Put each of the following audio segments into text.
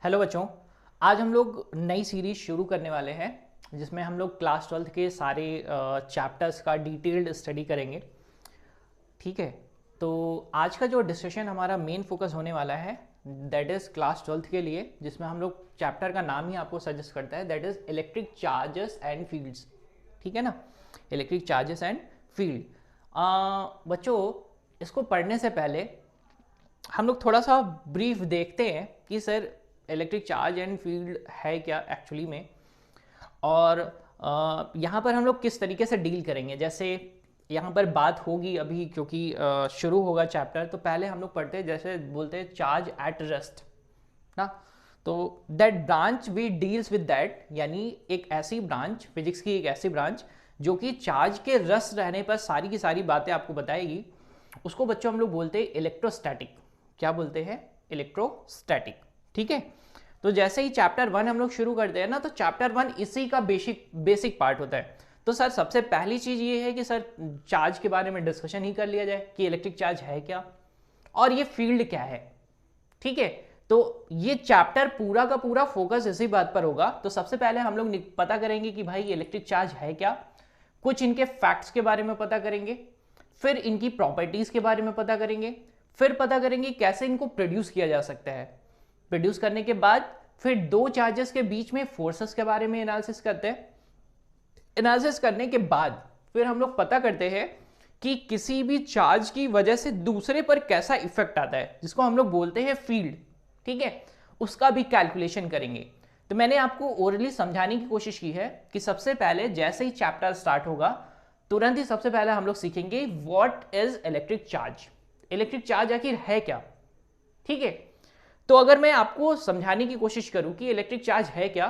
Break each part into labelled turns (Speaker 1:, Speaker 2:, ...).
Speaker 1: Hello बच्चों। आज हम लोग नई सीरीज शुरू करने वाले हैं जिसमें हम लोग क्लास 12th के सारे चैप्टर्स का डिटेल्ड स्टडी करेंगे। ठीक है, तो आज का जो डिस्कशन हमारा मेन फोकस होने वाला है दैट इज़ क्लास 12th के लिए, जिसमें हम लोग चैप्टर का नाम ही आपको सजेस्ट करता है, that is electric charges and fields. ठीक है ना, इलेक्ट्रिक चार्जेस एंड फील्ड। बच्चों, इसको पढ़ने से पहले हम लोग थोड़ा सा ब्रीफ देखते हैं कि sir electric charge and field है क्या एक्चुअली में, और यहाँ पर हम लोग किस तरीके से डील करेंगे। जैसे यहाँ पर बात होगी अभी, क्योंकि शुरू होगा चैप्टर, तो पहले हम लोग पढ़ते हैं, जैसे बोलते हैं चार्ज एट रेस्ट ना। तो that branch we deals with that, यानी एक ऐसी ब्रांच, फिजिक्स की एक ऐसी ब्रांच जो कि चार्ज के रेस्ट रहने पर सारी की सारी बातें आपको बताएगी, उसको बच्चों हम लोग बोलते हैं इलेक्ट्रोस्टैटिक। क्या बोलते हैं? इलेक्ट्रोस्टैटिक। ठीक है, तो जैसे ही चैप्टर 1 हम लोग शुरू करते हैं ना, तो चैप्टर 1 इसी का बेसिक पार्ट होता है। तो सर सबसे पहली चीज ये है कि सर चार्ज के बारे में डिस्कशन ही कर लिया जाए कि इलेक्ट्रिक चार्ज है क्या और ये फील्ड क्या है। ठीक है, तो ये चैप्टर पूरा का पूरा फोकस इसी बात पर होगा। तो सबसे पहले हम लोग पता करेंगे कि भाई इलेक्ट्रिक चार्ज है क्या, कुछ इनके फैक्ट्स के बारे में पता करेंगे, फिर इनकी प्रॉपर्टीज के बारे में पता करेंगे, फिर पता करेंगे कैसे इनको प्रोड्यूस किया जा सकता है। प्रोड्यूस करने के बाद फिर दो चार्जेस के बीच में फोर्सेस के बारे में एनालिसिस करते हैं। एनालिसिस करने के बाद फिर हम लोग पता करते हैं कि किसी भी चार्ज की वजह से दूसरे पर कैसा इफेक्ट आता है, जिसको हम लोग बोलते हैं फील्ड। ठीक है, उसका भी कैलकुलेशन करेंगे। तो मैंने आपको ओरली समझाने की कोशिश की है कि सबसे पहले जैसे ही चैप्टर स्टार्ट होगा तुरंत ही सबसे पहले हम लोग सीखेंगे what is electric charge. Electric charge आखिर है क्या। ठीक है, तो अगर मैं आपको समझाने की कोशिश करूं कि इलेक्ट्रिक चार्ज है क्या,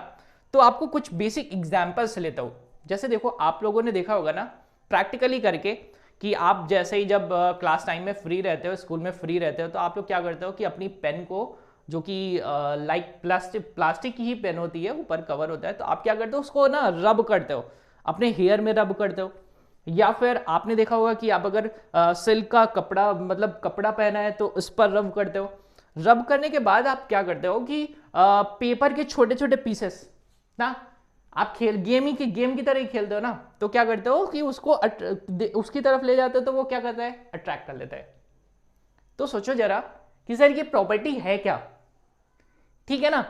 Speaker 1: तो आपको कुछ बेसिक एग्जांपल्स लेता हूं। जैसे देखो, आप लोगों ने देखा होगा ना प्रैक्टिकली करके कि आप जैसे ही जब क्लास टाइम में फ्री रहते हो, स्कूल में फ्री रहते हो, तो आप लोग क्या करते हो कि अपनी पेन को, जो कि लाइक प्लास्टिक की ही पेन होती है, ऊपर कवर होता है, तो आप क्या करते हो उसको ना रब करते हो, अपने हेयर में रब करते हो। या फिर आपने देखा होगा कि आप अगर सिल्क का कपड़ा, मतलब कपड़ा पहना है, तो उस पर रब करते हो। रब करने के बाद आप क्या करते हो कि पेपर के छोटे छोटे पीसेस ना, आप गेम की तरह ही खेलते हो ना, तो क्या करते हो कि उसको उसकी तरफ ले जाते हो, तो वो क्या करता है, अट्रैक्ट कर लेता है। तो सोचो जरा कि सर ये प्रॉपर्टी है क्या। ठीक है ना,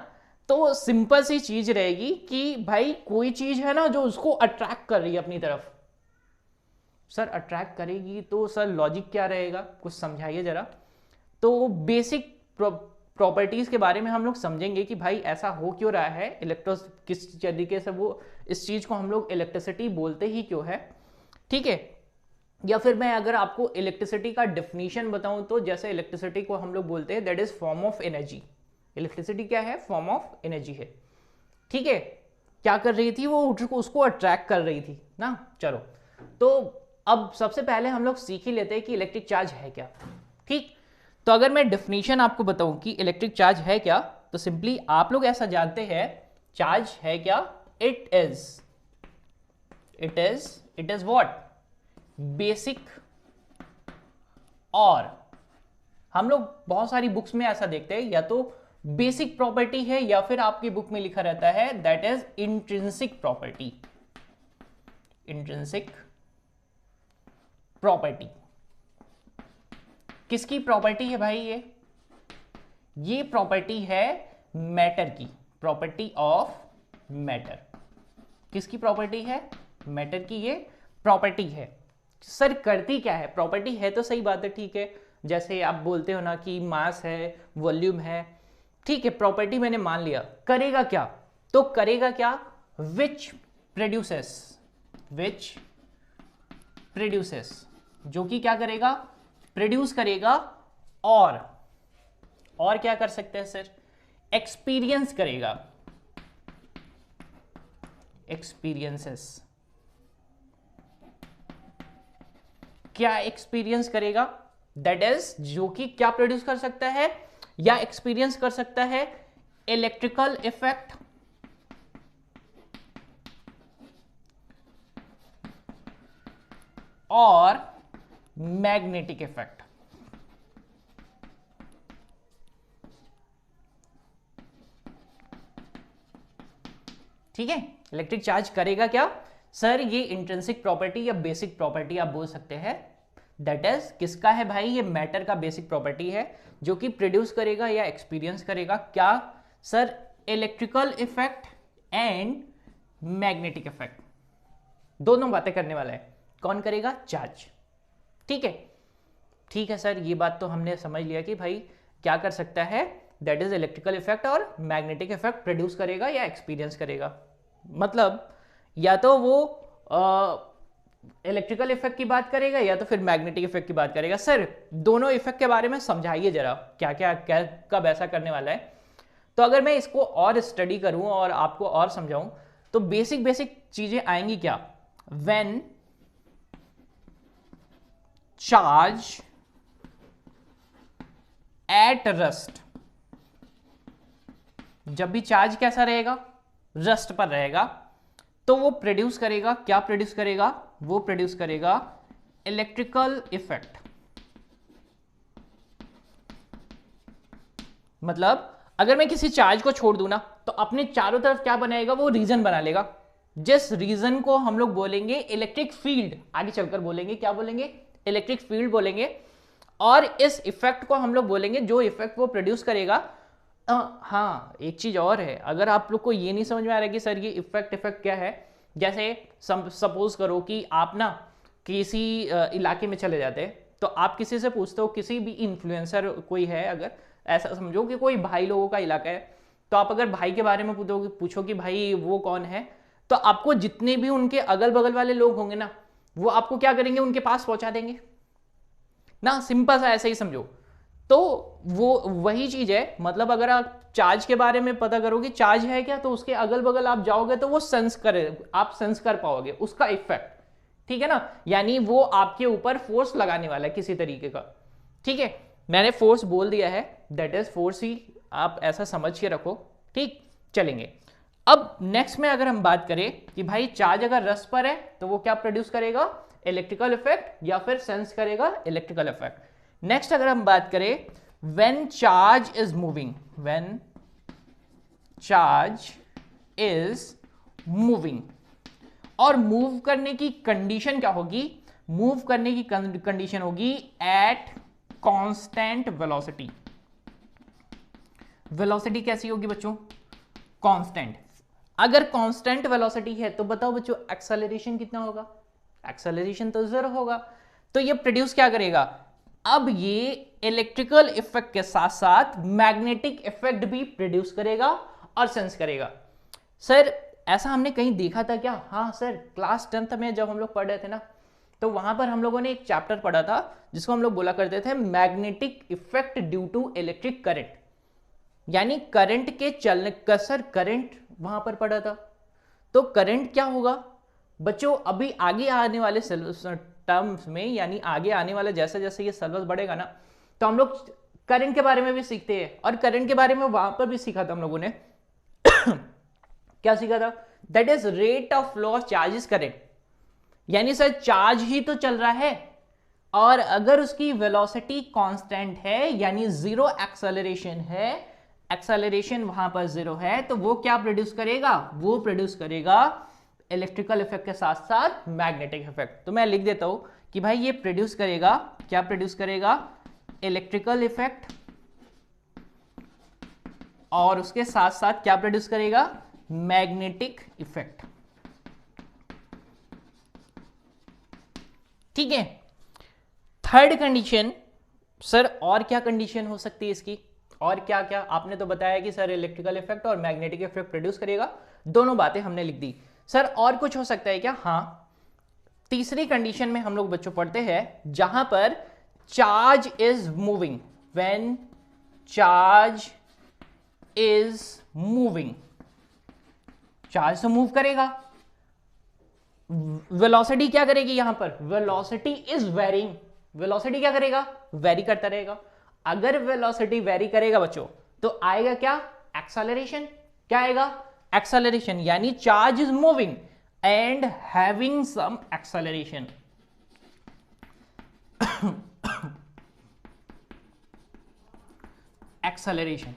Speaker 1: तो सिंपल सी चीज रहेगी कि भाई कोई चीज है ना जो उसको अट्रैक्ट कर रही है अपनी तरफ। सर अट्रैक्ट करेगी तो सर लॉजिक क्या रहेगा, कुछ समझाइए जरा। तो बेसिक प्रॉपर्टीज के बारे में हम लोग समझेंगे कि भाई ऐसा हो क्यों रहा है, इलेक्ट्रो किस तरीके से वो, इस चीज को हम लोग इलेक्ट्रिसिटी बोलते ही क्यों है। ठीक है, या फिर मैं अगर आपको इलेक्ट्रिसिटी का डेफिनेशन बताऊं, तो जैसे इलेक्ट्रिसिटी को हम लोग बोलते हैं that is form of energy. Electricity क्या है? फॉर्म ऑफ एनर्जी है। ठीक है, क्या कर रही थी वो, उसको अट्रैक्ट कर रही थी ना। चलो, तो अब सबसे पहले हम लोग सीख ही लेते हैं कि इलेक्ट्रिक चार्ज है क्या। ठीक, तो अगर मैं डेफिनेशन आपको बताऊं कि इलेक्ट्रिक चार्ज है क्या, तो सिंपली आप लोग ऐसा जानते हैं, चार्ज है क्या, इट इज व्हाट, बेसिक। और हम लोग बहुत सारी बुक्स में ऐसा देखते हैं, या तो बेसिक प्रॉपर्टी है, या फिर आपकी बुक में लिखा रहता है that is intrinsic property. Intrinsic property किसकी प्रॉपर्टी है भाई? ये प्रॉपर्टी है मैटर की, प्रॉपर्टी ऑफ मैटर। किसकी प्रॉपर्टी है? मैटर की ये प्रॉपर्टी है। सर करती क्या है? प्रॉपर्टी है तो सही बात है, ठीक है, जैसे आप बोलते हो ना कि मास है, वॉल्यूम है, ठीक है, प्रॉपर्टी मैंने मान लिया। करेगा क्या? तो करेगा क्या, विच प्रोड्यूसेस, विच प्रोड्यूसेस, जो कि क्या करेगा, प्रोड्यूस करेगा। और क्या कर सकते हैं सर? एक्सपीरियंस करेगा, एक्सपीरियंसेस। क्या एक्सपीरियंस करेगा? दैट इज जो कि क्या प्रोड्यूस कर सकता है या एक्सपीरियंस कर सकता है? इलेक्ट्रिकल इफेक्ट और मैग्नेटिक इफेक्ट। ठीक है, इलेक्ट्रिक चार्ज करेगा क्या सर, ये इंट्रिंसिक प्रॉपर्टी या बेसिक प्रॉपर्टी आप बोल सकते हैं, दैट इज किसका है भाई, ये मैटर का बेसिक प्रॉपर्टी है जो कि प्रोड्यूस करेगा या एक्सपीरियंस करेगा क्या sir, electrical effect and magnetic effect, दोनों बातें करने वाला है। कौन करेगा, चार्ज। ठीक है, ठीक है सर, ये बात तो हमने समझ लिया कि भाई क्या कर सकता है, दैट इज इलेक्ट्रिकल इफेक्ट और मैग्नेटिक इफेक्ट प्रोड्यूस करेगा या एक्सपीरियंस करेगा। मतलब या तो वो इलेक्ट्रिकल इफेक्ट की बात करेगा या तो फिर मैग्नेटिक इफेक्ट की बात करेगा। सर दोनों इफेक्ट के बारे में समझाइए जरा, क्या क्या कब ऐसा करने वाला है। तो अगर मैं इसको और स्टडी करूं और आपको और समझाऊं तो बेसिक बेसिक चीजें आएंगी क्या, व्हेन चार्ज एट रेस्ट, जब भी चार्ज कैसा रहेगा, रेस्ट पर रहेगा, तो वो प्रोड्यूस करेगा, क्या प्रोड्यूस करेगा, वो प्रोड्यूस करेगा इलेक्ट्रिकल इफेक्ट। मतलब अगर मैं किसी चार्ज को छोड़ दूं ना तो अपने चारों तरफ क्या बनाएगा, वो रीजन बना लेगा, जिस रीजन को हम लोग बोलेंगे इलेक्ट्रिक फील्ड, आगे चलकर बोलेंगे क्या बोलेंगे, इलेक्ट्रिक फील्ड बोलेंगे। और इस इफेक्ट को हम लोग बोलेंगे, जो इफेक्ट वो प्रोड्यूस करेगा। हाँ एक चीज और है, अगर आप लोग को ये नहीं समझ में आ रहा है कि सर ये इफेक्ट क्या है, जैसे सपोज करो कि आप ना किसी इलाके में चले जाते हैं, तो आप किसी से पूछते हो, किसी भी इन्फ्लुएंसर कोई है, अगर ऐसा समझो कि कोई भाई लोगों का इलाका है, तो आप अगर भाई के बारे में पूछो कि भाई वो कौन है, तो आपको जितने भी उनके अगल बगल वाले लोग होंगे ना, वो आपको क्या करेंगे, उनके पास पहुंचा देंगे ना, सिंपल सा ऐसे ही समझो। तो वो वही चीज है, मतलब अगर आप चार्ज के बारे में पता करोगे चार्ज है क्या, तो उसके अगल बगल आप जाओगे तो वो आप सेंस कर पाओगे उसका इफेक्ट। ठीक है ना, यानी वो आपके ऊपर फोर्स लगाने वाला है किसी तरीके का। ठीक है, मैंने फोर्स बोल दिया है, दैट इज फोर्स ही, आप ऐसा समझ के रखो। ठीक, चलेंगे अब नेक्स्ट में। अगर हम बात करें कि भाई चार्ज अगर रेस्ट पर है तो वो क्या प्रोड्यूस करेगा, इलेक्ट्रिकल इफेक्ट, या फिर सेंस करेगा इलेक्ट्रिकल इफेक्ट। नेक्स्ट अगर हम बात करें when charge is moving, when charge is moving, और मूव करने की कंडीशन क्या होगी, मूव करने की कंडीशन होगी एट कांस्टेंट वेलोसिटी। वेलोसिटी कैसी होगी बच्चों, कांस्टेंट। अगर कांस्टेंट वेलोसिटी है तो बताओ बच्चों एक्सेलरेशन कितना होगा, एक्सेलरेशन तो 0 होगा। तो ये प्रोड्यूस क्या करेगा, अब ये इलेक्ट्रिकल इफेक्ट के साथ साथ मैग्नेटिक इफेक्ट भी प्रोड्यूस करेगा और सेंस करेगा। सर ऐसा हमने कहीं देखा था क्या, हाँ सर, क्लास 10th में जब हम लोग पढ़ रहे थे ना, तो वहां पर हम लोगों ने एक चैप्टर पढ़ा था जिसको हम लोग बोला करते थे magnetic effect due to electric current, यानी करंट के चलने का। सर करंट वहां पर पढ़ा था, तो करंट क्या होगा बच्चों, अभी आगे आने वाले टर्म्स में, यानी आगे आने वाले जैसे जैसे ये सिलेबस बढ़ेगा ना, तो हम लोग करंट के बारे में भी सीखते हैं। और करंट के बारे में वहां पर भी सीखा था हम लोगों ने क्या सीखा था, that is rate of flow of charges current, यानी सर चार्ज ही तो चल रहा है और अगर उसकी वेलोसिटी कांस्टेंट है, यानी 0 एक्सेलरेशन है, एक्सेलरेशन वहां पर 0 है, तो वो क्या प्रोड्यूस करेगा, वो प्रोड्यूस करेगा इलेक्ट्रिकल इफेक्ट के साथ साथ मैग्नेटिक इफेक्ट। तो मैं लिख देता हूं कि भाई ये प्रोड्यूस करेगा, क्या प्रोड्यूस करेगा, इलेक्ट्रिकल इफेक्ट, और उसके साथ साथ क्या प्रोड्यूस करेगा, मैग्नेटिक इफेक्ट। ठीक है, थर्ड कंडीशन, सर और क्या कंडीशन हो सकती है इसकी, और क्या क्या, आपने तो बताया कि सर इलेक्ट्रिकल इफेक्ट और मैग्नेटिक इफेक्ट प्रोड्यूस करेगा, दोनों बातें हमने लिख दी। सर और कुछ हो सकता है क्या, हाँ, तीसरी कंडीशन में हम लोग बच्चों पढ़ते हैं जहां पर charge is moving, when charge is moving, charge तो मूव करेगा, वेलोसिटी क्या करेगी, यहां पर वेलोसिटी इज वेरिंग, वेलोसिटी क्या करेगा, वेरी करता रहेगा। अगर वेलोसिटी वेरी करेगा बच्चों तो आएगा क्या, एक्सेलरेशन, क्या आएगा, एक्सेलरेशन, यानी charge is moving and having some acceleration. Acceleration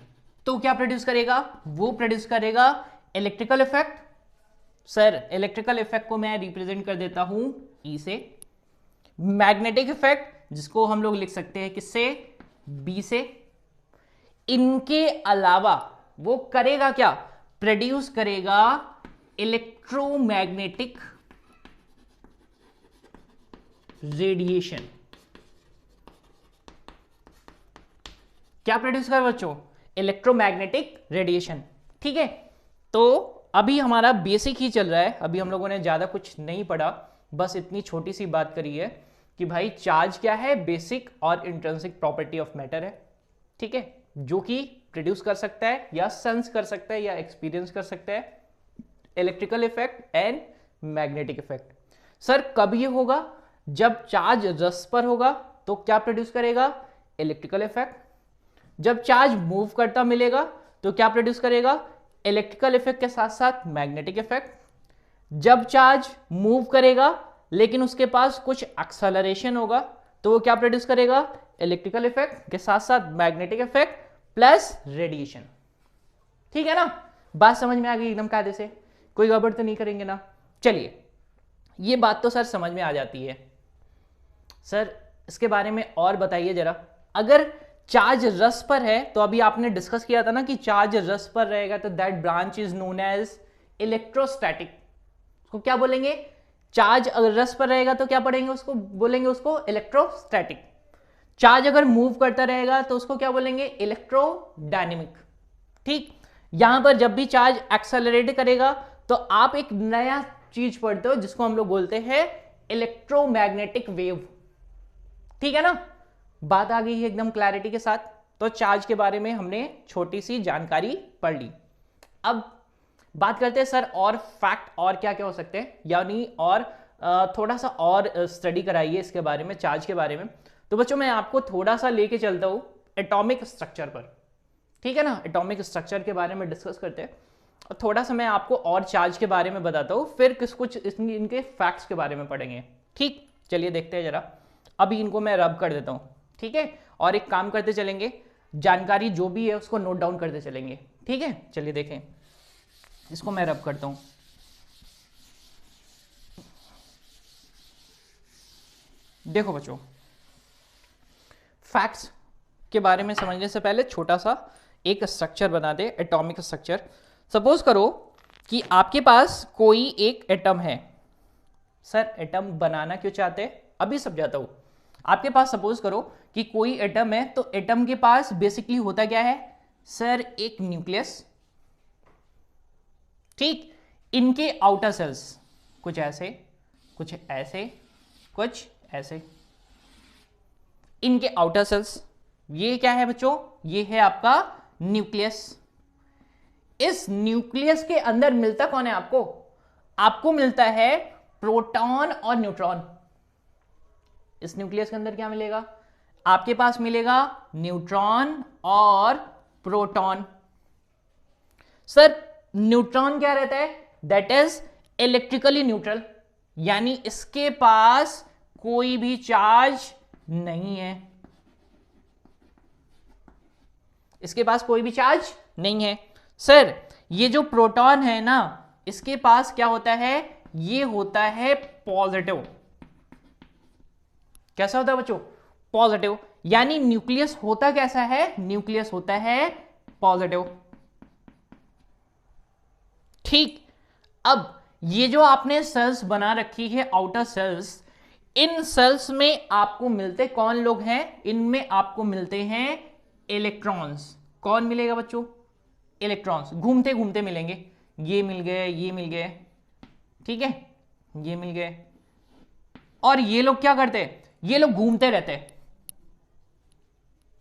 Speaker 1: तो क्या प्रोड्यूस करेगा, वो प्रोड्यूस करेगा electrical effect sir electrical effect को मैं रिप्रेजेंट कर देता हूं ई से, मैग्नेटिक इफेक्ट जिसको हम लोग लिख सकते हैं किससे, बी से। इनके अलावा वो करेगा क्या, प्रोड्यूस करेगा इलेक्ट्रोमैग्नेटिक रेडिएशन। क्या प्रोड्यूस कर बच्चों, इलेक्ट्रोमैग्नेटिक रेडिएशन। ठीक है, तो अभी हमारा बेसिक ही चल रहा है, अभी हम लोगों ने ज्यादा कुछ नहीं पढ़ा, बस इतनी छोटी सी बात करी है कि भाई चार्ज क्या है, बेसिक और इंट्रिंसिक प्रॉपर्टी ऑफ मैटर है। ठीक है, जो कि प्रोड्यूस कर सकता है या सेंस कर सकता है या एक्सपीरियंस कर सकता है electrical effect and magnetic effect. Sir कब ये होगा, जब चार्ज रस पर होगा तो क्या प्रोड्यूस करेगा, इलेक्ट्रिकल इफेक्ट। जब चार्ज मूव करता मिलेगा तो क्या प्रोड्यूस करेगा, इलेक्ट्रिकल इफेक्ट के साथ साथ मैग्नेटिक इफेक्ट। जब चार्ज मूव करेगा लेकिन उसके पास कुछ एक्सेलरेशन होगा तो वो क्या प्रोड्यूस करेगा, इलेक्ट्रिकल इफेक्ट के साथ साथ मैग्नेटिक इफेक्ट प्लस रेडिएशन। ठीक है ना, बात समझ में आ गई एकदम कायदे से, कोई गड़बड़ तो नहीं करेंगे ना। चलिए, ये बात तो सर समझ में आ जाती है। सर इसके बारे में और बताइए जरा, अगर चार्ज रस पर है तो अभी आपने डिस्कस किया था ना कि चार्ज रस पर रहेगा तो that branch is known as electrostatic. उसको क्या बोलेंगे, चार्ज अगर रस पर रहेगा तो क्या पढ़ेंगे, उसको बोलेंगे उसको इलेक्ट्रोस्टैटिक। चार्ज अगर मूव करता रहेगा तो उसको क्या बोलेंगे, इलेक्ट्रोडायनेमिक। ठीक, यहां पर जब भी चार्ज एक्सेलरेट करेगा तो आप एक नया चीज पढ़ते हो जिसको हम लोग बोलते हैं इलेक्ट्रोमैग्नेटिक वेव। ठीक है ना, बात आ गई है एकदम क्लैरिटी के साथ। तो चार्ज के बारे में हमने छोटी सी जानकारी पढ़ ली। अब बात करते हैं सर और फैक्ट और क्या क्या हो सकते हैं, यानी और थोड़ा सा और स्टडी कराइए इसके बारे में, चार्ज के बारे में। तो बच्चों मैं आपको थोड़ा सा लेके चलता हूं एटॉमिक स्ट्रक्चर पर। ठीक है ना, एटॉमिक स्ट्रक्चर के बारे में डिस्कस करते हैं और थोड़ा सा मैं आपको और चार्ज के बारे में बताता हूं, फिर कुछ इनके फैक्ट्स के बारे में पढ़ेंगे। ठीक, चलिए देखते हैं जरा। अभी इनको मैं रब कर देता हूं, ठीक है, और एक काम करते चलेंगे, जानकारी जो भी है उसको नोट डाउन करते चलेंगे। ठीक है, चलिए देखें, इसको मैं रब करता हूं। देखो बच्चों, फैक्ट्स के बारे में समझने से पहले छोटा सा एक स्ट्रक्चर बना दे, एटॉमिक स्ट्रक्चर। सपोज करो कि आपके पास कोई एक एटम है। सर एटम बनाना क्यों चाहते हैं, अभी समझाता हूं। आपके पास सपोज करो कि कोई एटम है, तो एटम के पास बेसिकली होता क्या है, सर एक न्यूक्लियस। ठीक, इनके आउटर सेल्स कुछ ऐसे, कुछ ऐसे, कुछ ऐसे, इनके आउटर सेल्स। ये क्या है बच्चों, ये है आपका न्यूक्लियस। इस न्यूक्लियस के अंदर मिलता कौन है आपको, आपको मिलता है प्रोटॉन और न्यूट्रॉन। इस न्यूक्लियस के अंदर क्या मिलेगा, आपके पास मिलेगा न्यूट्रॉन और प्रोटॉन। सर न्यूट्रॉन क्या रहता है, दैट इज इलेक्ट्रिकली न्यूट्रल, यानी इसके पास कोई भी चार्ज नहीं है, इसके पास कोई भी चार्ज नहीं है। सर ये जो प्रोटॉन है ना, इसके पास क्या होता है, ये होता है पॉजिटिव। कैसा होता है बच्चों, पॉजिटिव, यानी न्यूक्लियस होता कैसा है, न्यूक्लियस होता है पॉजिटिव। ठीक, अब ये जो आपने सेल्स बना रखी है आउटर सेल्स, इन सेल्स में आपको मिलते कौन लोग हैं, इनमें आपको मिलते हैं इलेक्ट्रॉन्स। कौन मिलेगा बच्चों, इलेक्ट्रॉन्स, घूमते घूमते मिलेंगे। ये मिल गए, ये मिल गए, ठीक है, ये मिल गए। और ये लोग क्या करते हैं, ये लोग घूमते रहते हैं,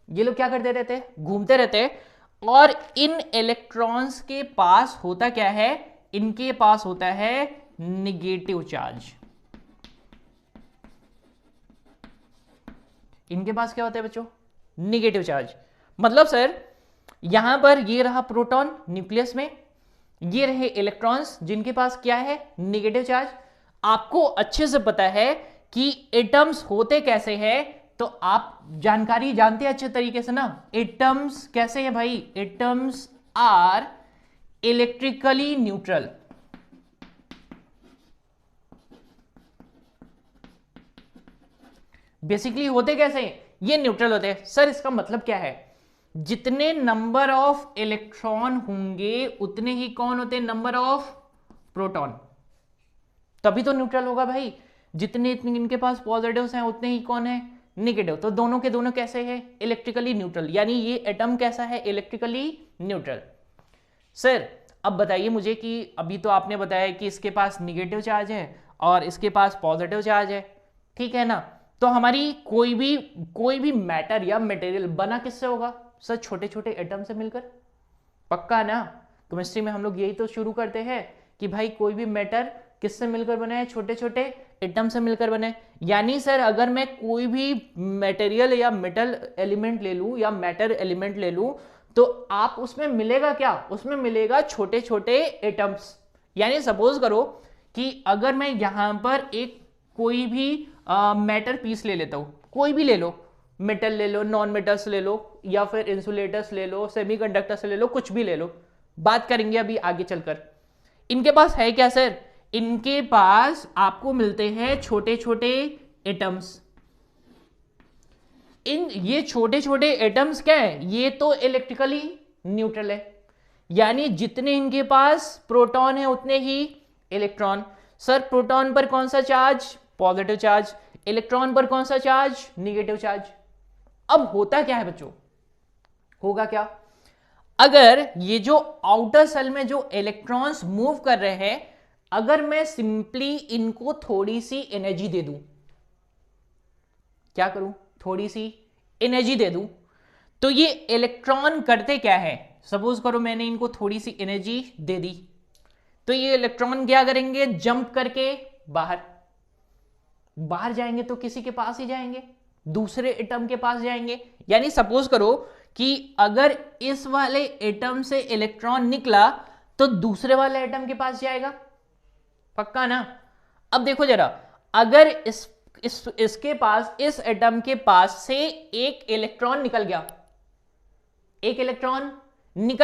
Speaker 1: ये लोग क्या करते रहते हैं, घूमते रहते हैं। और इन इलेक्ट्रॉन्स के पास होता क्या है, इनके पास होता है निगेटिव चार्ज। इनके पास क्या होता है बच्चों, निगेटिव चार्ज। मतलब सर यहां पर ये रहा प्रोटॉन न्यूक्लियस में, ये रहे इलेक्ट्रॉन्स जिनके पास क्या है, निगेटिव चार्ज। आपको अच्छे से पता है कि एटम्स होते कैसे हैं, तो आप जानकारी जानते हैं अच्छे तरीके से ना। एटम्स कैसे हैं भाई, atoms are electrically neutral. Basically होते कैसे हैं? ये न्यूट्रल होते हैं। सर इसका मतलब क्या है? जितने नंबर ऑफ इलेक्ट्रॉन होंगे उतने ही कौन होते हैं? Number of proton. तभी तो न्यूट्रल होगा भाई। जितने इतने इनके पास पॉजिटिव्स हैं उतने ही कौन है? नेगेटिव। तो दोनों के दोनों कैसे हैं? Electrically neutral. यानी ये एटम कैसा है? Electrically neutral. सर अब बताइए मुझे कि अभी तो आपने बताया कि इसके पास निगेटिव चार्ज है और इसके पास पॉजिटिव चार्ज है, ठीक है ना? तो हमारी कोई भी मैटर या मटेरियल बना किससे होगा? सर छोटे छोटे एटम से मिलकर। पक्का ना? केमिस्ट्री में हम लोग यही तो शुरू करते हैं कि भाई कोई भी मैटर किससे मिलकर बने हैं? छोटे छोटे एटम से मिलकर बने। यानी सर अगर मैं कोई भी मटेरियल या मेटल एलिमेंट ले लूं या मैटर एलिमेंट ले लूं तो आप उसमें मिलेगा क्या? उसमें मिलेगा छोटे छोटे एटम्स। यानी सपोज करो कि अगर मैं यहां पर एक कोई भी मैटर पीस ले लेता हूं, कोई भी ले लो, मेटल ले लो, नॉन मेटल्स ले लो, या फिर इंसुलेटर्स ले लो, सेमीकंडक्टर्स ले लो, कुछ भी ले लो, बात करेंगे अभी आगे चलकर। इनके पास है क्या सर? इनके पास आपको मिलते हैं छोटे छोटे एटम्स। ये छोटे छोटे एटम्स क्या है? ये तो इलेक्ट्रिकली न्यूट्रल है। यानी जितने इनके पास प्रोटॉन है उतने ही इलेक्ट्रॉन। सर प्रोटॉन पर कौन सा चार्ज? Positive charge. इलेक्ट्रॉन पर कौन सा चार्ज? Negative charge. अब होता क्या है बच्चों? होगा क्या? अगर ये जो आउटर सेल में जो इलेक्ट्रॉन्स मूव कर रहे हैं, अगर मैं सिंपली इनको थोड़ी सी एनर्जी दे दूं, क्या करूं? थोड़ी सी एनर्जी दे दूं, तो ये इलेक्ट्रॉन करते क्या है? सपोज करो मैंने इनको थोड़ी सी एनर्जी दे दी, तो ये इलेक्ट्रॉन क्या करेंगे? जंप करके बाहर जाएंगे। तो किसी के पास ही जाएंगे, दूसरे एटम के पास जाएंगे। यानी सपोज करो कि अगर इस वाले एटम से इलेक्ट्रॉन निकला तो दूसरे वाले एटम के पास जाएगा। पक्का ना? अब देखो जरा, अगर इसके पास, इस एटम के पास से एक इलेक्ट्रॉन निकल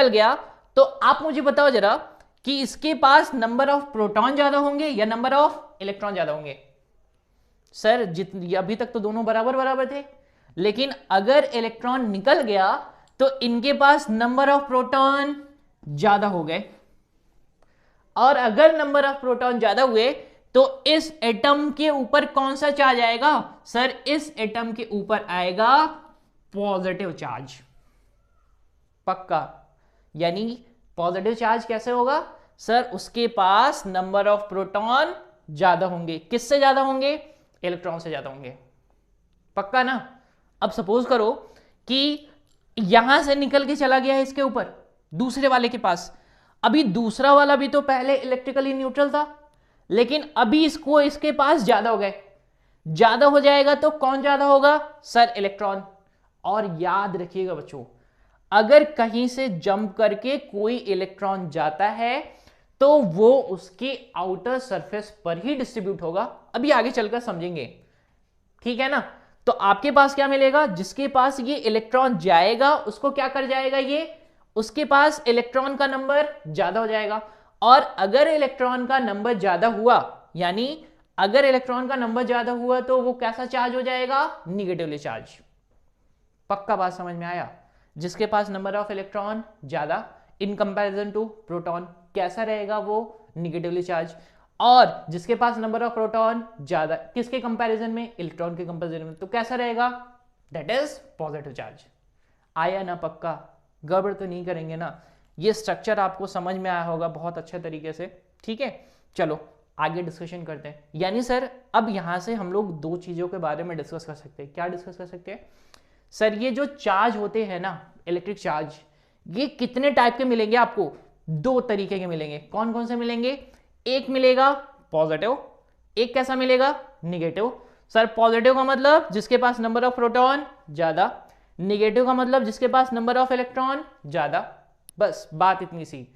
Speaker 1: गया, तो आप मुझे बताओ जरा कि इसके पास नंबर ऑफ प्रोटॉन ज्यादा होंगे या नंबर ऑफ इलेक्ट्रॉन ज्यादा होंगे? सर अभी तक तो दोनों बराबर बराबर थे, लेकिन अगर इलेक्ट्रॉन निकल गया तो इनके पास नंबर ऑफ प्रोटॉन ज्यादा हो गए, और अगर नंबर ऑफ प्रोटॉन ज्यादा हुए तो इस एटम के ऊपर कौन सा चार्ज आएगा? सर इस एटम के ऊपर आएगा पॉजिटिव चार्ज। पक्का? यानी पॉजिटिव चार्ज कैसे होगा? सर उसके पास नंबर ऑफ प्रोटॉन ज्यादा होंगे। किससे ज्यादा होंगे? इलेक्ट्रॉन से ज्यादा होंगे। पक्का ना? अब सपोज करो कि यहां से निकल के चला गया है इसके ऊपर, दूसरे वाले के पास। अभी दूसरा वाला भी तो पहले इलेक्ट्रिकली न्यूट्रल था, लेकिन अभी इसके पास ज्यादा हो गए। ज्यादा हो जाएगा तो कौन ज्यादा होगा? Sir electron. और याद रखिएगा बच्चों, अगर कहीं से जंप करके कोई इलेक्ट्रॉन जाता है तो वो उसके आउटर सरफेस पर ही डिस्ट्रीब्यूट होगा। अभी आगे चलकर समझेंगे, ठीक है ना? तो आपके पास क्या मिलेगा? जिसके पास ये इलेक्ट्रॉन जाएगा उसको क्या कर जाएगा? ये उसके पास इलेक्ट्रॉन का नंबर ज्यादा हो जाएगा। और अगर इलेक्ट्रॉन का नंबर ज्यादा हुआ, यानी अगर इलेक्ट्रॉन का नंबर ज्यादा हुआ तो वो कैसा चार्ज हो जाएगा? Negatively charge. पक्का बात समझ में आया? जिसके पास नंबर ऑफ इलेक्ट्रॉन ज्यादा इन कंपैरिजन टू प्रोटॉन, कैसा रहेगा? वो निगेटिवली चार्ज। और जिसके पास नंबर ऑफ प्रोटॉन ज्यादा, किसके कंपैरिजन में? इलेक्ट्रॉन के कंपैरिजन में, तो कैसा रहेगा? That is positive charge. आया ना? पक्का? गड़बड़ तो नहीं करेंगे ना? ये स्ट्रक्चर आपको समझ में आया होगा बहुत अच्छे तरीके से, ठीक है? चलो आगे डिस्कशन करते हैं। यानी सर अब यहां से हम लोग दो चीजों के बारे में डिस्कस कर सकते हैं। क्या डिस्कस कर सकते हैं? सर ये जो चार्ज होते हैं ना, इलेक्ट्रिक चार्ज, ये कितने टाइप के मिलेंगे आपको? दो तरीके के मिलेंगे। कौन कौन से मिलेंगे? एक मिलेगा पॉजिटिव, एक कैसा मिलेगा? निगेटिव। सर पॉजिटिव का मतलब जिसके पास नंबर ऑफ प्रोटॉन ज्यादा, निगेटिव का मतलब जिसके पास नंबर ऑफ इलेक्ट्रॉन ज्यादा। बस बात इतनी सी।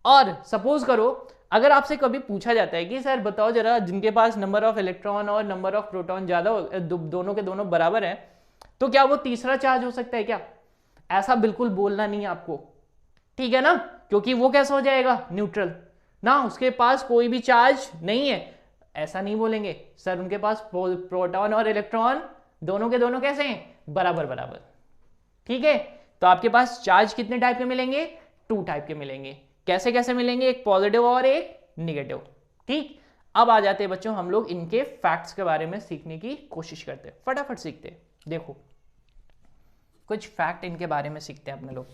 Speaker 1: और सपोज करो अगर आपसे कभी पूछा जाता है कि सर बताओ जरा, जिनके पास नंबर ऑफ इलेक्ट्रॉन और नंबर ऑफ प्रोटॉन ज्यादा दोनों के दोनों बराबर है, तो क्या वो तीसरा चार्ज हो सकता है क्या? ऐसा बिल्कुल बोलना नहीं है आपको, ठीक है ना? क्योंकि वो कैसा हो जाएगा? न्यूट्रल ना, उसके पास कोई भी चार्ज नहीं है। ऐसा नहीं बोलेंगे। सर उनके पास प्रोटॉन और इलेक्ट्रॉन दोनों के दोनों कैसे हैं, बराबर बराबर। ठीक है, तो आपके पास चार्ज कितने टाइप के मिलेंगे, 2 टाइप के मिलेंगे। कैसे कैसे मिलेंगे, एक पॉजिटिव और एक निगेटिव। ठीक, अब आ जाते हैं बच्चों हम लोग इनके फैक्ट्स के बारे में सीखने की कोशिश करते हैं, फटाफट सीखते हैं। देखो कुछ फैक्ट इनके बारे में सीखते हैं अपने लोग।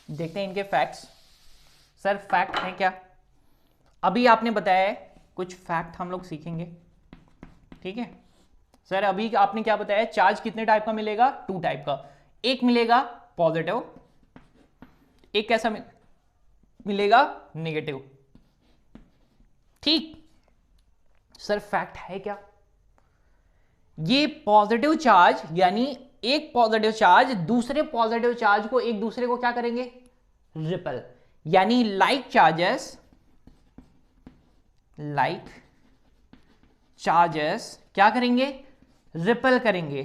Speaker 1: देखते हैं इनके फैक्ट्स। सर फैक्ट है क्या, अभी आपने बताया है कुछ फैक्ट हम लोग सीखेंगे। ठीक है सर, अभी आपने क्या बताया, चार्ज कितने टाइप का मिलेगा, 2 टाइप का। एक मिलेगा पॉजिटिव, एक कैसा मिलेगा, नेगेटिव। ठीक सर, फैक्ट है क्या, ये पॉजिटिव चार्ज यानी एक पॉजिटिव चार्ज दूसरे पॉजिटिव चार्ज को एक दूसरे को क्या करेंगे, रिपल, यानी लाइक चार्जेस क्या करेंगे, रिपल करेंगे।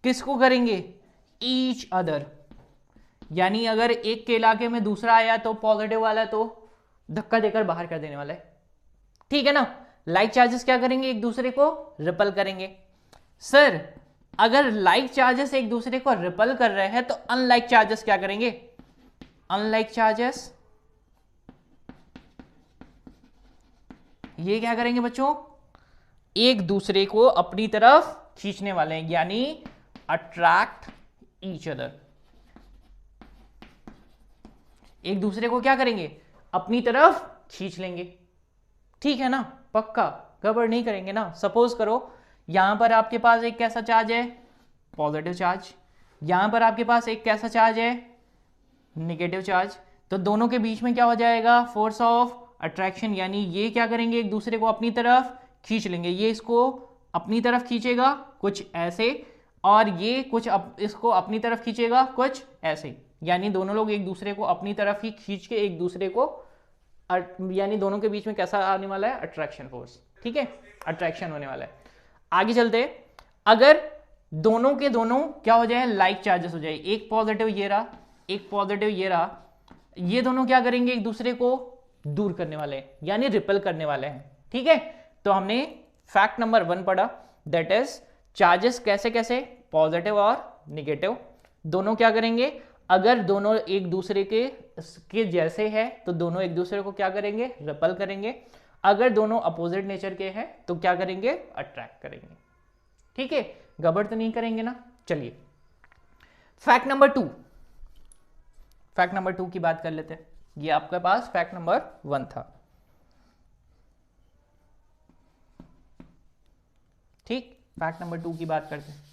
Speaker 1: किसको करेंगे, ईच अदर। यानी अगर एक के इलाके में दूसरा आया तो पॉजिटिव वाला तो धक्का देकर बाहर कर देने वाला है। ठीक है ना, लाइक चार्जेस क्या करेंगे, एक दूसरे को रिपल करेंगे। सर अगर लाइक चार्जेस एक दूसरे को रिपल कर रहे हैं तो अनलाइक चार्जेस क्या करेंगे, अनलाइक चार्जेस ये क्या करेंगे बच्चों, एक दूसरे को अपनी तरफ खींचने वाले हैं, यानी अट्रैक्ट ईच अदर। एक दूसरे को क्या करेंगे, अपनी तरफ खींच लेंगे। ठीक है ना, पक्का गड़बड़ नहीं करेंगे ना। सपोज करो यहां पर आपके पास एक कैसा चार्ज है, पॉजिटिव चार्ज, यहां पर आपके पास एक कैसा चार्ज है, नेगेटिव चार्ज। तो दोनों के बीच में क्या हो जाएगा, फोर्स ऑफ अट्रैक्शन, यानी ये क्या करेंगे, एक दूसरे को अपनी तरफ खींच लेंगे। ये इसको अपनी तरफ खींचेगा कुछ ऐसे, और ये कुछ इसको अपनी तरफ खींचेगा कुछ ऐसे, यानी दोनों लोग एक दूसरे को अपनी तरफ ही खींच के एक दूसरे को, यानी दोनों के बीच में कैसा आने वाला है, अट्रैक्शन फोर्स। ठीक है, अट्रैक्शन होने वाला है। आगे चलते, अगर दोनों के दोनों क्या हो जाए, लाइक चार्जेस हो जाए, एक पॉजिटिव ये रहा, एक पॉजिटिव ये रहा, ये दोनों क्या करेंगे, एक दूसरे को दूर करने वाले हैं, यानी रिपल करने वाले हैं। ठीक है, तो हमने फैक्ट नंबर 1 पढ़ा, दैट इज चार्जेस कैसे कैसे, पॉजिटिव और निगेटिव, दोनों क्या करेंगे, अगर दोनों एक दूसरे के जैसे है तो दोनों एक दूसरे को क्या करेंगे, रिपल करेंगे। अगर दोनों अपोजिट नेचर के हैं तो क्या करेंगे, अट्रैक्ट करेंगे। ठीक है, गड़बड़ तो नहीं करेंगे ना। चलिए फैक्ट नंबर 2, फैक्ट नंबर 2 की बात कर लेते हैं। ये आपके पास फैक्ट नंबर 1 था। ठीक, फैक्ट नंबर 2 की बात करते हैं।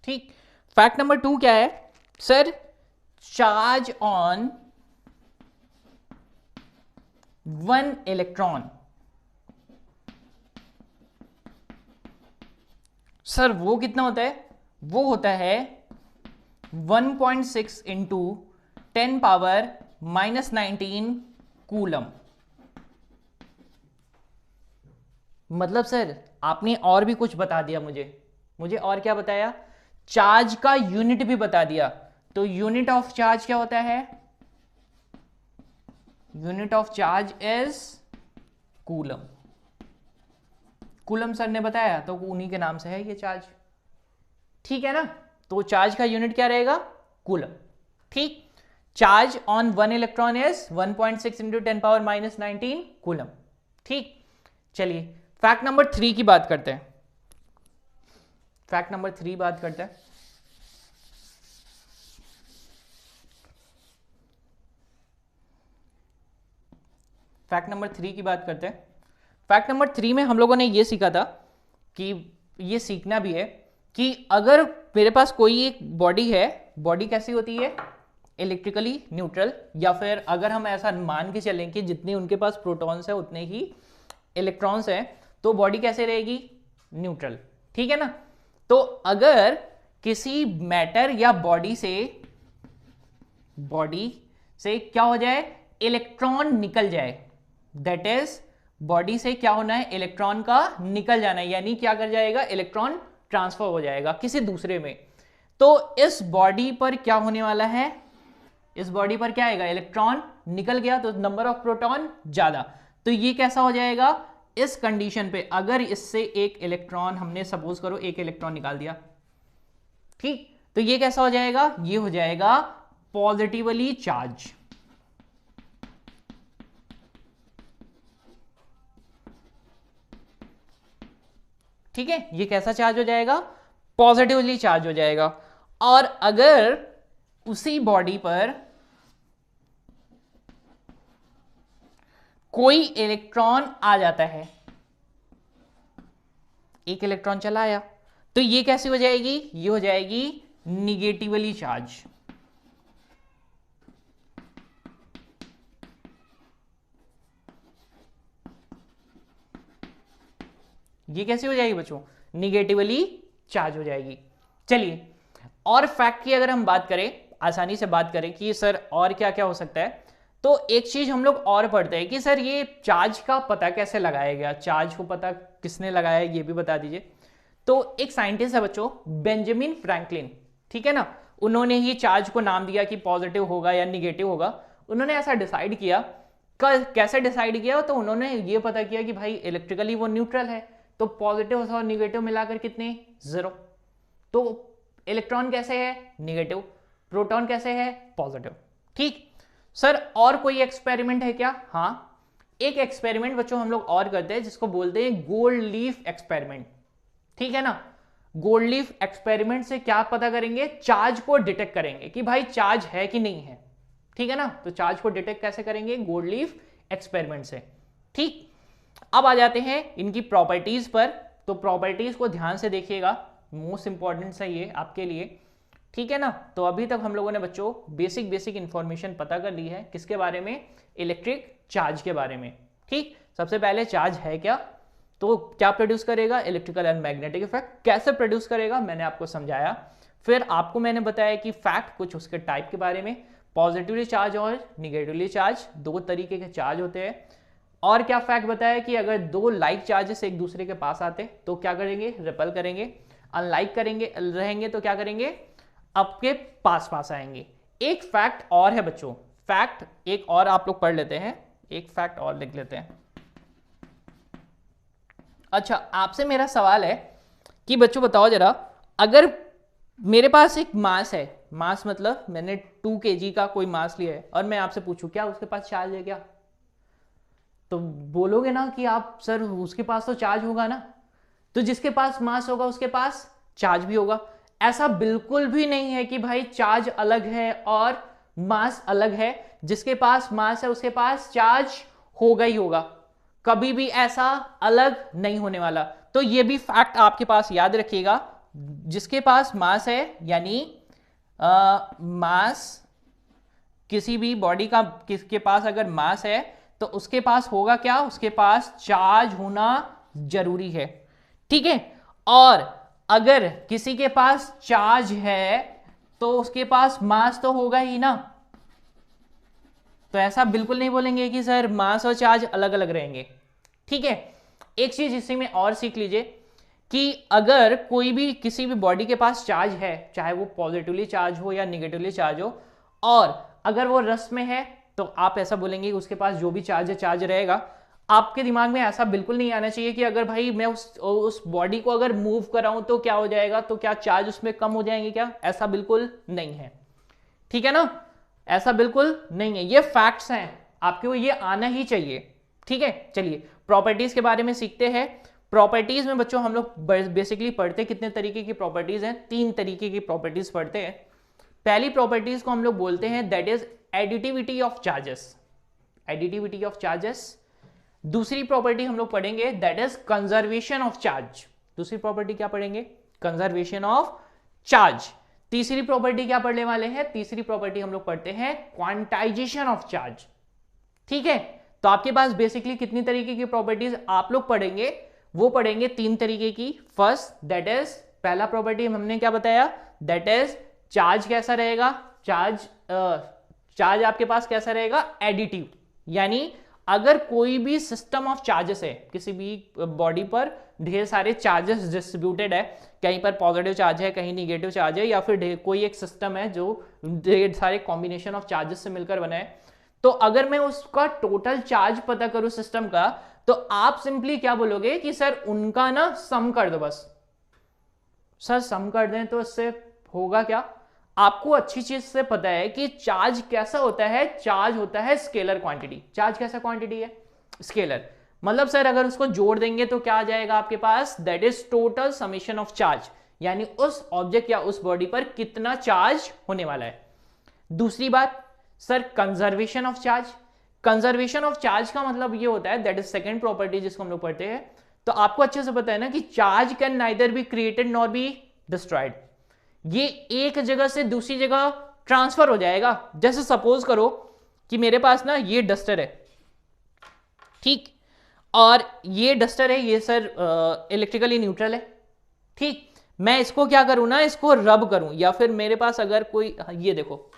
Speaker 1: ठीक, फैक्ट नंबर 2 क्या है sir, charge on 1 electron. Sir वो कितना होता है, वो होता है 1.6 इंटू 10 पावर -19 कूलम। मतलब सर आपने और भी कुछ बता दिया मुझे और क्या बताया, चार्ज का यूनिट भी बता दिया। तो यूनिट ऑफ चार्ज क्या होता है, unit of charge is coulomb. Coulomb sir ने बताया तो उन्हीं के नाम से है ये चार्ज। ठीक है ना, तो चार्ज का यूनिट क्या रहेगा, कूलम। ठीक, charge on 1 electron is 1.6 into 10 power -19 coulomb. ठीक, चलिए फैक्ट नंबर 3 की बात करते हैं। फैक्ट नंबर 3 बात करते हैं। फैक्ट नंबर 3 की बात करते हैं। फैक्ट नंबर 3 में हम लोगों ने ये सीखा था कि ये सीखना भी है कि अगर मेरे पास कोई एक बॉडी है, बॉडी कैसी होती है, इलेक्ट्रिकली न्यूट्रल, या फिर अगर हम ऐसा मान के चलें कि जितने उनके पास प्रोटॉन्स है उतने ही इलेक्ट्रॉन्स हैं, तो बॉडी कैसे रहेगी, न्यूट्रल। ठीक है ना, तो अगर किसी मैटर या बॉडी से क्या हो जाए, इलेक्ट्रॉन निकल जाए, दैट इज बॉडी से क्या होना है, इलेक्ट्रॉन का निकल जाना है, यानी क्या कर जाएगा, इलेक्ट्रॉन ट्रांसफर हो जाएगा किसी दूसरे में। तो इस बॉडी पर क्या होने वाला है, इस बॉडी पर क्या आएगा, इलेक्ट्रॉन निकल गया तो नंबर ऑफ प्रोटॉन ज्यादा। तो ये कैसा हो जाएगा, इस कंडीशन पे अगर इससे एक इलेक्ट्रॉन, हमने सपोज करो एक इलेक्ट्रॉन निकाल दिया, ठीक, तो ये कैसा हो जाएगा, ये हो जाएगा पॉजिटिवली चार्ज। ठीक है, ये कैसा चार्ज हो जाएगा, पॉजिटिवली चार्ज हो जाएगा। और अगर उसी बॉडी पर कोई इलेक्ट्रॉन आ जाता है, एक इलेक्ट्रॉन चला आया, तो ये कैसी हो जाएगी, ये हो जाएगी निगेटिवली चार्ज। ये कैसी हो जाएगी बच्चों, निगेटिवली चार्ज हो जाएगी। चलिए, और फैक्ट की अगर हम बात करें, आसानी से बात करें कि सर और क्या क्या हो सकता है, तो एक चीज हम लोग और पढ़ते हैं कि सर ये चार्ज का पता कैसे लगाया गया, चार्ज को पता किसने लगाया ये भी बता दीजिए। तो एक साइंटिस्ट है बच्चों, बेंजामिन फ्रैंकलिन, ठीक है ना, उन्होंने ही चार्ज को नाम दिया कि पॉजिटिव होगा या निगेटिव होगा। उन्होंने ऐसा डिसाइड किया, कैसे डिसाइड किया, तो उन्होंने ये पता किया कि भाई इलेक्ट्रिकली वो न्यूट्रल है, तो पॉजिटिव और निगेटिव मिलाकर कितने, 0। तो इलेक्ट्रॉन कैसे है, निगेटिव, प्रोटॉन कैसे है, पॉजिटिव। ठीक सर, और कोई एक्सपेरिमेंट है क्या, हाँ, एक एक्सपेरिमेंट बच्चों हम लोग और करते हैं जिसको बोलते हैं गोल्ड लीफ एक्सपेरिमेंट। ठीक है ना, गोल्ड लीफ एक्सपेरिमेंट से क्या पता करेंगे, चार्ज को डिटेक्ट करेंगे कि भाई चार्ज है कि नहीं है। ठीक है ना, तो चार्ज को डिटेक्ट कैसे करेंगे, गोल्ड लीफ एक्सपेरिमेंट से। ठीक, अब आ जाते हैं इनकी प्रॉपर्टीज पर। तो प्रॉपर्टीज को ध्यान से देखिएगा, मोस्ट इंपॉर्टेंट है ये आपके लिए। ठीक है ना, तो अभी तक हम लोगों ने बच्चों बेसिक इंफॉर्मेशन पता कर ली है, किसके बारे में, इलेक्ट्रिक चार्ज के बारे में। ठीक, सबसे पहले चार्ज है क्या, तो क्या प्रोड्यूस करेगा, इलेक्ट्रिकल एंड मैग्नेटिक इफेक्ट। कैसे प्रोड्यूस करेगा मैंने आपको समझाया। फिर आपको मैंने बताया कि फैक्ट कुछ उसके टाइप के बारे में, पॉजिटिवली चार्ज और निगेटिवली चार्ज, 2 तरीके के चार्ज होते हैं। और क्या फैक्ट बताया कि अगर 2 लाइक चार्जेस एक दूसरे के पास आते तो क्या करेंगे, रिपल करेंगे, अनलाइक करेंगे रहेंगे तो क्या करेंगे, आपके पास पास आएंगे। एक फैक्ट और है बच्चों, फैक्ट एक और आप लोग पढ़ लेते हैं, एक फैक्ट और लिख लेते हैं। अच्छा, आपसे मेरा सवाल है कि बच्चों बताओ जरा, अगर मेरे पास एक मास है, मास मतलब मैंने 2 kg का कोई मास लिया है, और मैं आपसे पूछूं क्या उसके पास चार्ज है क्या, तो बोलोगे ना कि आप सर उसके पास तो चार्ज होगा ना। तो जिसके पास मास होगा उसके पास चार्ज भी होगा। ऐसा बिल्कुल भी नहीं है कि भाई चार्ज अलग है और मास अलग है, जिसके पास मास है उसके पास चार्ज होगा ही होगा, कभी भी ऐसा अलग नहीं होने वाला। तो ये भी फैक्ट आपके पास याद रखिएगा, जिसके पास मास है यानी मास, किसी भी बॉडी का किसके पास अगर मास है तो उसके पास होगा क्या, उसके पास चार्ज होना जरूरी है। ठीक है, और अगर किसी के पास चार्ज है तो उसके पास मास तो होगा ही ना। तो ऐसा बिल्कुल नहीं बोलेंगे कि सर मास और चार्ज अलग अलग रहेंगे। ठीक है, एक चीज इसी में और सीख लीजिए कि अगर कोई भी किसी भी बॉडी के पास चार्ज है, चाहे वो पॉजिटिवली चार्ज हो या निगेटिवली चार्ज हो, और अगर वो रस में है तो आप ऐसा बोलेंगे कि उसके पास जो भी चार्ज है चार्ज रहेगा। आपके दिमाग में ऐसा बिल्कुल नहीं आना चाहिए कि अगर भाई मैं उस बॉडी को अगर मूव कराऊं तो क्या हो जाएगा, तो क्या चार्ज उसमें कम हो जाएंगे क्या, ऐसा बिल्कुल नहीं है। ठीक है ना, ऐसा बिल्कुल नहीं है, ये फैक्ट्स हैं, आपको ये आना ही चाहिए। ठीक है, चलिए प्रॉपर्टीज के बारे में सीखते हैं। प्रॉपर्टीज में बच्चों हम लोग बेसिकली पढ़ते कितने तरीके की प्रॉपर्टीज हैं, 3 तरीके की प्रॉपर्टीज पढ़ते हैं। पहली प्रॉपर्टीज को हम लोग बोलते हैं that is additivity of charges, additivity of charges. दूसरी प्रॉपर्टी हम लोग पढ़ेंगे that is conservation of charge, दूसरी प्रॉपर्टी क्या पढ़ेंगे, कंजर्वेशन ऑफ चार्ज। तीसरी प्रॉपर्टी क्या पढ़ने वाले हैं, तीसरी प्रॉपर्टी हम लोग पढ़ते हैं क्वांटाइजेशन ऑफ चार्ज। ठीक है, तो आपके पास बेसिकली कितनी तरीके की प्रॉपर्टीज आप लोग पढ़ेंगे, वो पढ़ेंगे 3 तरीके की। फर्स्ट दैट इज, पहला प्रॉपर्टी हमने क्या बताया, दैट इज चार्ज कैसा रहेगा, चार्ज आपके पास कैसा रहेगा, एडिटिव, यानी अगर कोई भी सिस्टम ऑफ चार्जेस है, किसी भी बॉडी पर ढेर सारे चार्जेस डिस्ट्रीब्यूटेड है, कहीं पर पॉजिटिव चार्ज है, कहीं निगेटिव चार्ज है, या फिर कोई एक सिस्टम है जो ढेर सारे कॉम्बिनेशन ऑफ चार्जेस से मिलकर बना है, तो अगर मैं उसका टोटल चार्ज पता करूं सिस्टम का, तो आप सिंपली क्या बोलोगे कि सर उनका ना सम कर दो बस। सर सम कर दें तो इससे होगा क्या? आपको अच्छी चीज से पता है कि चार्ज कैसा होता है, चार्ज होता है स्केलर क्वांटिटी। चार्ज कैसा क्वांटिटी है? स्केलर। मतलब सर अगर उसको जोड़ देंगे तो क्या आ जाएगा आपके पास? That is total summation of charge, यानी उस ऑब्जेक्ट या उस बॉडी पर कितना चार्ज होने वाला है। दूसरी बात sir, conservation of charge. Conservation of charge का मतलब ये होता है, दैट इज सेकंड प्रॉपर्टी जिसको हम लोग पढ़ते हैं। तो आपको अच्छे से पता है ना कि charge can neither be created nor be destroyed. ये एक जगह से दूसरी जगह ट्रांसफर हो जाएगा। जैसे सपोज करो कि मेरे पास ना ये डस्टर है, ठीक, और ये डस्टर है, ये सर इलेक्ट्रिकली न्यूट्रल है, ठीक। मैं इसको क्या करूं ना, इसको रब करूं, या फिर मेरे पास अगर कोई, ये देखो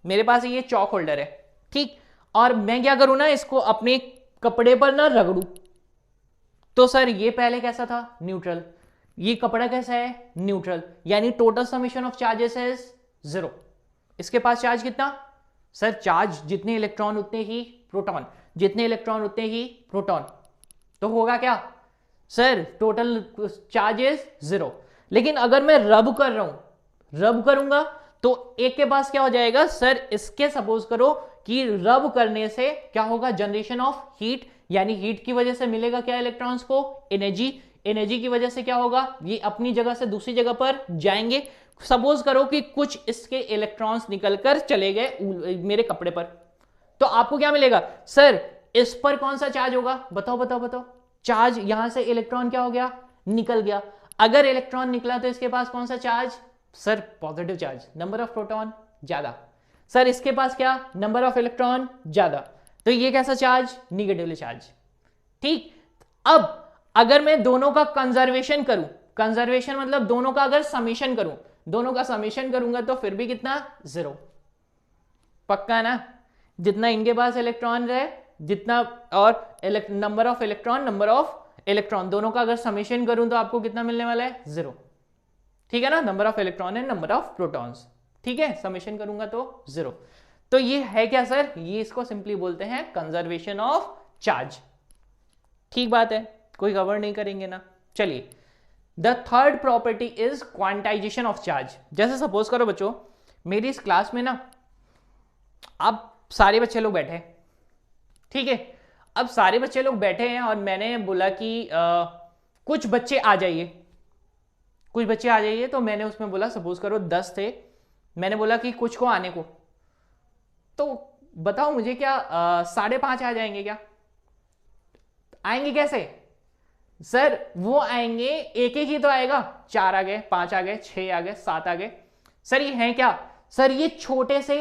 Speaker 1: मेरे पास ये चॉक होल्डर है, ठीक, और मैं क्या करूं ना, इसको अपने कपड़े पर ना रगड़ू, तो सर ये पहले कैसा था? न्यूट्रल। ये कपड़ा कैसा है? न्यूट्रल। यानी total summation of charges is 0। इसके पास चार्ज कितना? सर चार्ज जितने इलेक्ट्रॉन उतने ही प्रोटॉन, जितने इलेक्ट्रॉन उतने ही प्रोटॉन। तो होगा क्या सर? Total charge is 0। लेकिन अगर मैं रब कर रहा हूं, रब करूंगा तो एक के पास क्या हो जाएगा सर? इसके सपोज करो कि रब करने से क्या होगा? जनरेशन ऑफ हीट, यानी हीट की वजह से मिलेगा क्या इलेक्ट्रॉन्स को? एनर्जी। एनर्जी की वजह से क्या होगा? ये अपनी जगह से दूसरी जगह पर जाएंगे। सपोज करो कि कुछ इसके इलेक्ट्रॉन्स निकलकर चले गए मेरे कपड़े पर, तो आपको क्या मिलेगा सर? इस पर कौन सा चार्ज होगा? बताओ बताओ बताओ। चार्ज, यहां से इलेक्ट्रॉन क्या हो गया? निकल गया। अगर इलेक्ट्रॉन निकला तो इसके पास कौन सा charge? Sir positive charge, number of proton ज्यादा। सर इसके पास क्या? नंबर ऑफ इलेक्ट्रॉन ज्यादा। तो ये कैसा चार्ज? निगेटिवली चार्ज, ठीक। अब अगर मैं दोनों का कंजर्वेशन करूं, कंजर्वेशन मतलब दोनों का अगर समेशन करूं, दोनों का समेशन करूंगा तो फिर भी कितना? 0। पक्का ना? जितना इनके पास इलेक्ट्रॉन रहे, जितना, और number of electron, number of electron, दोनों का अगर समेशन करूं तो आपको कितना मिलने वाला है? 0। ठीक है ना? नंबर ऑफ इलेक्ट्रॉन है, नंबर ऑफ प्रोटॉन्स, ठीक है। समेशन करूंगा तो 0। तो ये है क्या सर? ये इसको सिंपली बोलते हैं कंजर्वेशन ऑफ चार्ज। ठीक बात है, कोई गड़बड़ नहीं करेंगे ना। चलिए, the third property is quantization of charge. जैसे सपोज करो बच्चों, मेरी इस क्लास में ना अब सारे बच्चे लोग बैठे हैं, ठीक है। अब सारे बच्चे लोग बैठे हैं और मैंने बोला कि कुछ बच्चे आ जाइए, कुछ बच्चे आ जाइए। तो मैंने उसमें बोला, सपोज करो 10 थे, मैंने बोला कि कुछ को आने को, तो बताओ मुझे क्या 5:30 आ जाएंगे क्या? आएंगे कैसे सर? वो आएंगे, एक एक ही तो आएगा। 4 आ गए, 5 आ गए, 6 आ गए, 7 आ गए। सर ये हैं क्या? सर ये छोटे से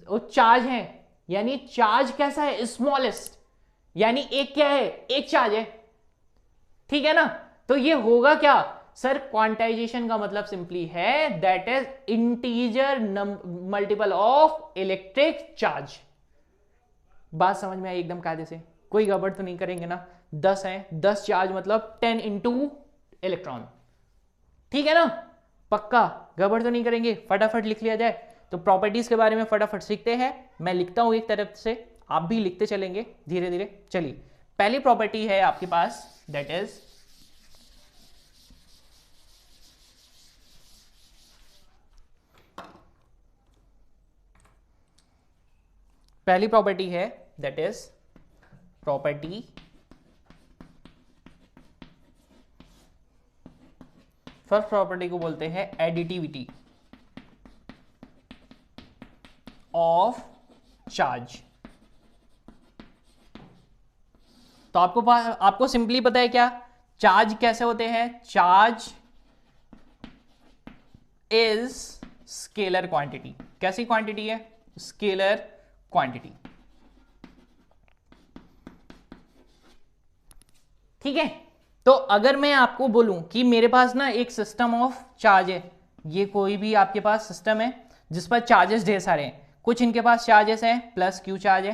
Speaker 1: चार्ज हैं, यानी चार्ज कैसा है? स्मॉलेस्ट, यानी एक क्या है? एक चार्ज है, ठीक है ना। तो ये होगा क्या सर? क्वांटाइजेशन का मतलब सिंपली है that is integer multiple of electric charge. बात समझ में आई एकदम कायदे से? कोई गड़बड़ तो नहीं करेंगे ना? 10 है, 10 चार्ज मतलब 10 इंटू इलेक्ट्रॉन, ठीक है ना? पक्का गड़बड़ तो नहीं करेंगे? फटाफट लिख लिया जाए। तो प्रॉपर्टीज के बारे में फटाफट सीखते हैं। मैं लिखता हूं एक तरफ से, आप भी लिखते चलेंगे धीरे धीरे। चलिए, पहली प्रॉपर्टी है आपके पास, दैट इज पहली प्रॉपर्टी है that is property first property को बोलते हैं एडिटिविटी ऑफ चार्ज। तो आपको सिंपली पता है क्या चार्ज कैसे होते हैं? Charge is scalar quantity. कैसी क्वांटिटी है? स्केलर क्वांटिटी, ठीक है। तो अगर मैं आपको बोलूं कि मेरे पास ना एक सिस्टम ऑफ चार्ज है, ये कोई भी आपके पास सिस्टम है जिस पर चार्जेस ढेर सारे हैं, कुछ इनके पास चार्जेस हैं प्लस क्यू चार्ज है,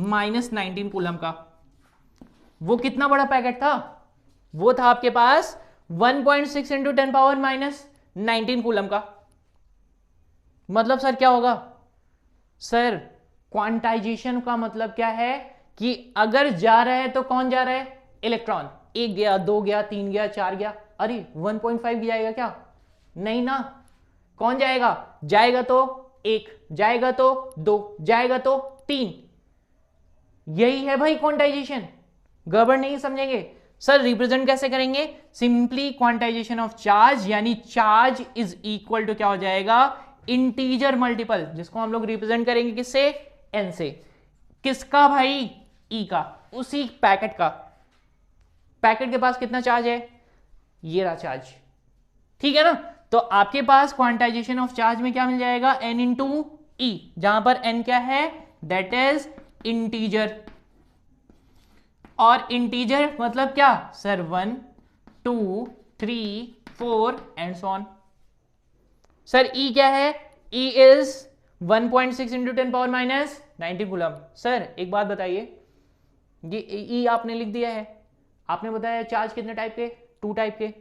Speaker 1: -19 कूलम का। वो कितना बड़ा पैकेट था? वो था आपके पास 1.6 इंटू 10⁻⁻19 कूलम का। मतलब सर क्या होगा? सर क्वांटाइजेशन का मतलब क्या है कि अगर जा रहा है तो कौन जा रहा है? इलेक्ट्रॉन। 1 गया, 2 गया, 3 गया, 4 गया। अरे 1.5 जाएगा क्या? नहीं ना। कौन जाएगा? जाएगा तो 1, जाएगा तो 2, जाएगा तो 3। यही है भाई क्वांटाइजेशन। गड़बड़ नहीं समझेंगे सर। रिप्रेजेंट कैसे करेंगे? सिंपली क्वांटाइजेशन ऑफ चार्ज, यानी चार्ज इज इक्वल टू क्या हो जाएगा? इंटीजर मल्टीपल, जिसको हम लोग रिप्रेजेंट करेंगे किससे? एन से। किसका भाई? ई का, उसी पैकेट का। पैकेट के पास कितना चार्ज है? ये रहा चार्ज, ठीक है ना। तो आपके पास क्वांटाइजेशन ऑफ चार्ज में क्या मिल जाएगा? एन इंटू ई, जहां पर एन क्या है? That is integer. और इंटीजर मतलब क्या sir? 1, 2, 3, 4 and so on. Sir E क्या है? E is 1.6 into 10⁻⁻19 coulomb. Sir एक बात बताइए, ये ई आपने लिख दिया है, आपने बताया चार्ज कितने टाइप के? 2 टाइप के।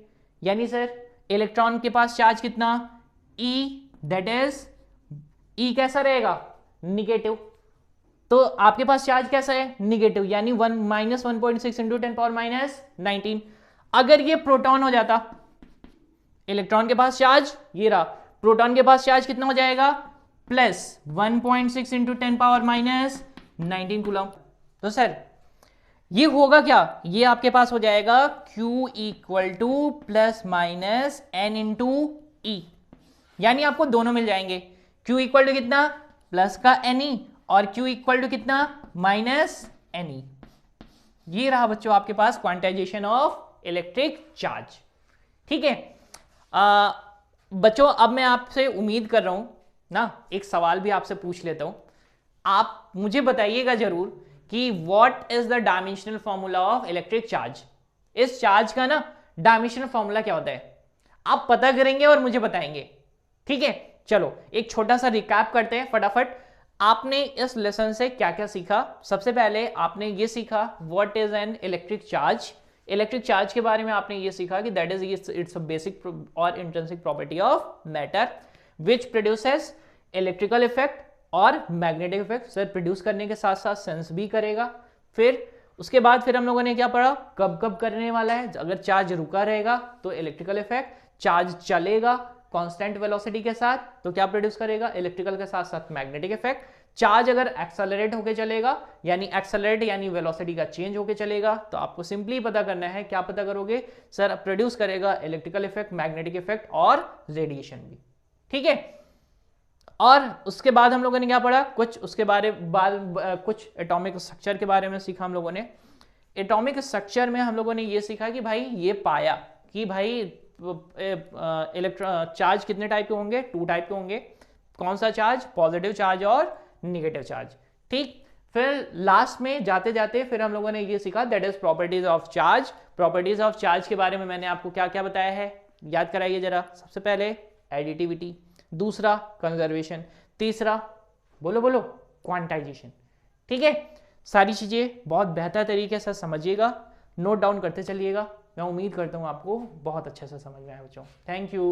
Speaker 1: यानी सर इलेक्ट्रॉन के पास चार्ज कितना? ई, दैट इज ई कैसा रहेगा? निगेटिव। तो आपके पास चार्ज कैसा है? निगेटिव, यानी 1.6 इंटू 10⁻⁻19। अगर ये प्रोटॉन हो जाता, इलेक्ट्रॉन के पास चार्ज ये रहा, प्रोटॉन के पास चार्ज कितना हो जाएगा? Plus 1.6 into 10⁻⁻19 coulomb. तो सर ये होगा क्या? ये आपके पास हो जाएगा Q equal to plus minus n into E, यानी आपको दोनों मिल जाएंगे। Q इक्वल टू कितना? प्लस का NE, और Q इक्वल टू कितना? Minus NE। ये रहा बच्चों आपके पास क्वांटाइजेशन ऑफ इलेक्ट्रिक चार्ज, ठीक है। बच्चों अब मैं आपसे उम्मीद कर रहा हूं ना, एक सवाल भी आपसे पूछ लेता हूं। आप मुझे बताइएगा जरूर कि what is the dimensional formula of electric charge. इस चार्ज का ना डायमेंशनल फॉर्मूला क्या होता है? आप पता करेंगे और मुझे बताएंगे, ठीक है। चलो एक छोटा सा रिकैप करते हैं फटाफट। आपने इस लेसन से क्या क्या सीखा? सबसे पहले आपने ये सीखा what is an electric charge. Electric charge के बारे में आपने ये सीखा कि that is it's a basic और intrinsic property of matter which produces electrical effect और मैग्नेटिक इफेक्ट। सर प्रोड्यूस करने के साथ साथ सेंस भी करेगा। फिर उसके बाद फिर हम लोगों ने क्या पढ़ा? कब कब करने वाला है? अगर चार्ज रुका रहेगा तो इलेक्ट्रिकल इफेक्ट, चार्ज चलेगा कांस्टेंट वेलोसिटी के साथ तो क्या प्रोड्यूस करेगा? इलेक्ट्रिकल के साथ साथ मैग्नेटिक इफेक्ट। चार्ज अगर एक्सेलरेट होके चलेगा, यानी एक्सेलरेट यानी वेलोसिटी का चेंज होके चलेगा, तो आपको सिंपली पता करना है, क्या पता करोगे सर? प्रोड्यूस करेगा इलेक्ट्रिकल इफेक्ट, मैग्नेटिक इफेक्ट और रेडिएशन भी, ठीक है। और उसके बाद हम लोगों ने क्या पढ़ा? कुछ उसके बारे बाद कुछ एटॉमिक स्ट्रक्चर के बारे में सीखा हम लोगों ने। एटॉमिक स्ट्रक्चर में हम लोगों ने ये सीखा कि भाई ये पाया कि भाई चार्ज कितने टाइप के होंगे? 2 टाइप के होंगे। कौन सा चार्ज? पॉजिटिव चार्ज और नेगेटिव चार्ज, ठीक। फिर लास्ट में जाते जाते फिर हम लोगों ने ये सीखा that is properties of charge. Properties of charge के बारे में मैंने आपको क्या क्या बताया है, याद कराइए जरा। सबसे पहले एडिटिविटी, दूसरा कंजर्वेशन, तीसरा बोलो बोलो क्वांटाइजेशन, ठीक है। सारी चीजें बहुत बेहतर तरीके से समझिएगा, नोट डाउन करते चलिएगा। मैं उम्मीद करता हूँ आपको बहुत अच्छे से समझ में आया बच्चों। Thank you.